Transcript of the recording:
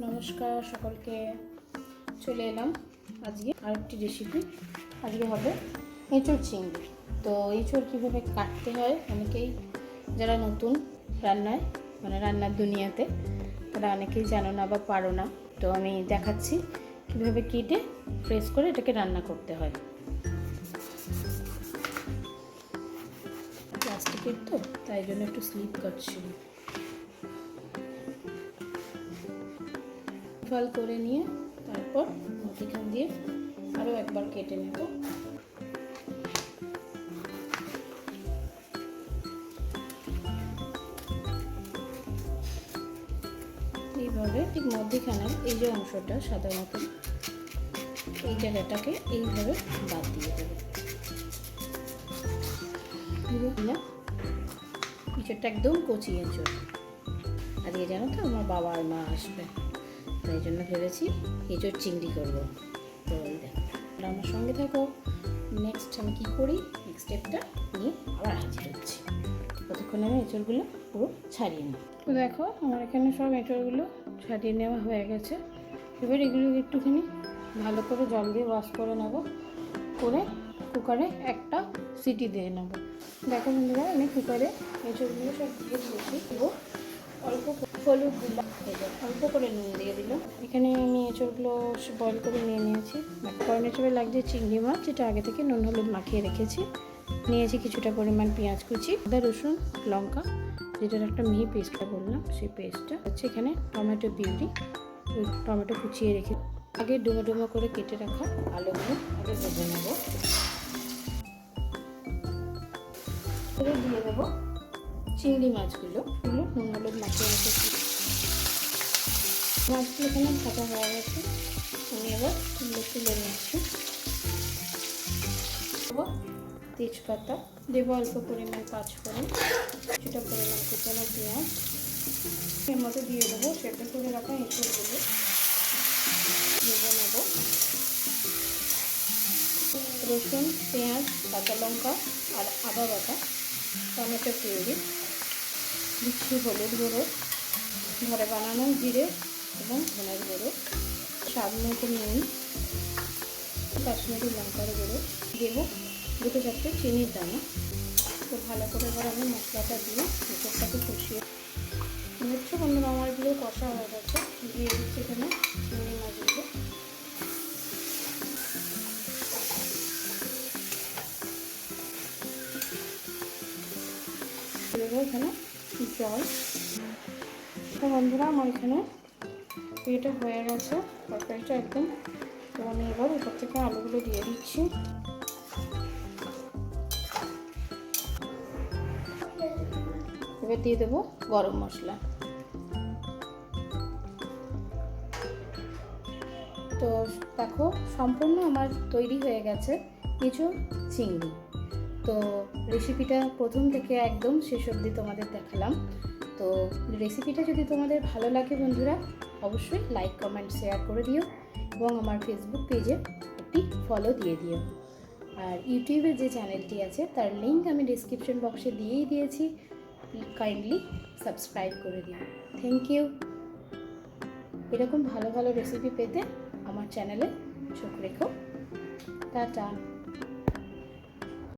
নমস্কার সকলকে, চলে এলাম আজকে আরেকটি রেসিপি। আজকে হবে এঁচোড় চিংড়ি। তো এঁচোড় কীভাবে কাটতে হয় অনেকেই যারা নতুন রান্নায় রান্নার দুনিয়াতে তারা অনেকেই জানো না বা পারো না। তো আমি দেখাচ্ছি কীভাবে কেটে ফ্রেশ করে এটাকে রান্না করতে হয়। প্লাস্টিকের তো তাই জন্য একটু স্লিপ করছিল। ফাল করে নিয়ে তারপর মধ্যিখান দিয়ে আরও একবার কেটে নেব। এইভাবে ঠিক মধ্যিখানের এই যে অংশটা সাধারণত এই জায়গাটাকে এইভাবে বাদ দিয়ে দেবো। এঁচোড়টা একদম কচি এঁচোড়। আজকে জানো তো আমার বাবা আর মা আসবে, তাই জন্য ভেবেছি এঁচোড় চিংড়ি করবো। তো এই দেখো, আমার সঙ্গে থাকো। নেক্সট আমি কী করি, নেক্সট স্টেপটা নিয়ে আবার হাজির হচ্ছি। ততক্ষণে আমি এঁচোড়গুলো পুরো ছাড়িয়ে নিই। তো দেখো আমার এখানে সব এঁচোড়গুলো ছাড়িয়ে নেওয়া হয়ে গেছে। এবার এগুলো একটুখানি ভালো করে জল দিয়ে ওয়াশ করে নেব, করে কুকারে একটা সিটি দিয়ে নেব। দেখো বন্ধুরা, আমি কুকারে এঁচোড়গুলো সব দিয়ে দিয়েছি। দেবো অল্প হলুদ দিলাম, অল্প করে নুন দিয়ে দিলাম। এখানে আমি এঁচোড়গুলো বয়েল করে নিয়ে নিয়েছি। কারণ এঁচোড়ে লাগছে চিংড়ি মাছ, যেটা আগে থেকে নুন হলুদ মাখিয়ে রেখেছি। নিয়েছি কিছুটা পরিমাণ পেঁয়াজ কুচি, আদা রসুন লঙ্কা, যেটার একটা মিহি পেস্টটা বললাম, সেই পেস্টটা হচ্ছে। এখানে টমেটো পিউরি, টমেটো কুচিয়ে রেখে আগে ডুমো ডুমো করে কেটে রাখা আলুগুলো আগে ভেজে নেব। দিয়ে দেবো চিংড়ি মাছগুলো, নুন হলুদ মাখিয়ে রেখেছি। মাছগুলো এখানে ভাজা হয়ে গেছে, আমি এবার তুলে নিচ্ছি। দেবো তেজপাতা, দেবো অল্প পরিমাণ পাঁচফোড়ন, কিছুটা পরিমাণ কুচানো পেঁয়াজ, এর মধ্যে দিয়ে দেবো সেটা করে রাখা এঁচোড়গুলো ভেজে নেব। রসুন, পেঁয়াজ, কাঁচা লঙ্কা আর আদা বাটা, টমেটো পিউরি, দিচ্ছি হলুদ গুঁড়ো, ঘরে বানানো জিরে এবং ধনের গুঁড়ো, স্বাদ মতো নুন, কাশ্মীরি লঙ্কার গুঁড়ো, দেবো দুটো চারটে চিনির দানা। তো ভালো করে এবার আমি মশলাটা দিয়ে এঁচোড়টাকে কষিয়ে দেখছো বন্ধুরা, আমার এগুলো কষা হয়ে গেছে। দিয়ে দিচ্ছি এখানে চিংড়ি মাছগুলো। এখানে জল। তো বন্ধুরা, আমার এখানে এটা হয়ে গেছে তরকারিটা একদম। তো আমি এবার উপর থেকে আলুগুলো দিয়ে দিচ্ছি। এবার দিয়ে দেবো গরম মশলা। তো দেখো সম্পূর্ণ আমার তৈরি হয়ে গেছে এঁচোড় চিংড়ি। তো রেসিপিটা প্রথম থেকে একদম শেষ অবধি তোমাদের দেখালাম। তো রেসিপিটা যদি তোমাদের ভালো লাগে বন্ধুরা, অবশ্যই লাইক কমেন্ট শেয়ার করে দিও এবং আমার ফেসবুক পেজে একটি ফলো দিয়ে দিও। আর ইউটিউবের যে চ্যানেলটি আছে তার লিঙ্ক আমি ডিসক্রিপশন বক্সে দিয়েই দিয়েছি, কাইন্ডলি সাবস্ক্রাইব করে দিও। Thank you. এরকম ভালো ভালো রেসিপি পেতে আমার চ্যানেলে চোখ রেখো। টাটা।